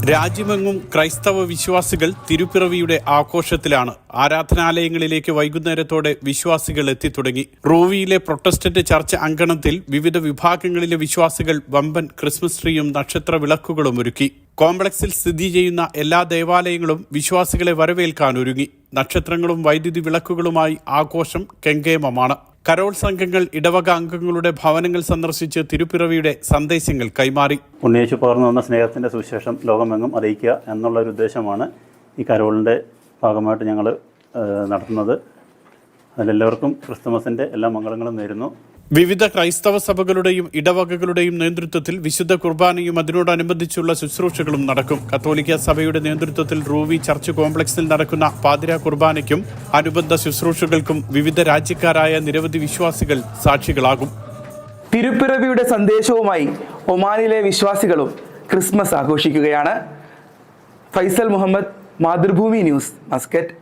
രാജ്യമെങ്ങും ക്രൈസ്തവ വിശ്വാസികൾ തിരുപ്പിറവിയുടെ ആഘോഷത്തിലാണ്. ആരാധനാലയങ്ങളിലേക്ക് വൈകുന്നേരത്തോടെ വിശ്വാസികൾ എത്തിത്തുടങ്ങി. റൂവിയിലെ പ്രൊട്ടസ്റ്റന്റ് ചർച്ച് അങ്കണത്തിൽ വിവിധ വിഭാഗങ്ങളിലെ വിശ്വാസികൾ വമ്പൻ ക്രിസ്മസ് ട്രീയും നക്ഷത്ര വിളക്കുകളും ഒരുക്കി. കോംപ്ലക്സിൽ സ്ഥിതി ചെയ്യുന്ന എല്ലാ ദേവാലയങ്ങളും വിശ്വാസികളെ വരവേൽക്കാൻ ഒരുങ്ങി. നക്ഷത്രങ്ങളും വൈദ്യുതി വിളക്കുകളുമായി ആഘോഷം കെങ്കേമമാണ്. കരോൾ സംഘങ്ങൾ ഇടവക അംഗങ്ങളുടെ ഭവനങ്ങൾ സന്ദർശിച്ച് തിരുപ്പിറവിയുടെ സന്ദേശങ്ങൾ കൈമാറി. ഉണ്ണിയേശു പകർന്നു വന്ന സ്നേഹത്തിൻ്റെ സുവിശേഷം ലോകമെങ്ങും അറിയിക്കുക എന്നുള്ളൊരു ഉദ്ദേശമാണ് ഈ കരോളിൻ്റെ ഭാഗമായിട്ട് ഞങ്ങൾ നടത്തുന്നത്. അതിലെല്ലാവർക്കും ക്രിസ്തുമസിൻ്റെ എല്ലാ മംഗളങ്ങളും നേരുന്നു. വിവിധ ക്രൈസ്തവ സഭകളുടെയും ഇടവകകളുടെയും നേതൃത്വത്തിൽ വിശുദ്ധ കുർബാനയും അതിനോടനുബന്ധിച്ചുള്ള ശുശ്രൂഷകളും നടക്കും. കത്തോലിക്ക സഭയുടെ നേതൃത്വത്തിൽ റൂവി ചർച്ച് കോംപ്ലക്സിൽ നടക്കുന്ന പാതിരാ കുർബാനയ്ക്കും അനുബന്ധ ശുശ്രൂഷകൾക്കും വിവിധ രാജ്യക്കാരായ നിരവധി വിശ്വാസികൾ സാക്ഷികളാകും. തിരുപ്പിറവിയുടെ സന്ദേശവുമായി ഒമാനിലെ വിശ്വാസികളും ക്രിസ്മസ് ആഘോഷിക്കുകയാണ്. Faisal Muhammad, Mathrubhumi news, Muscat.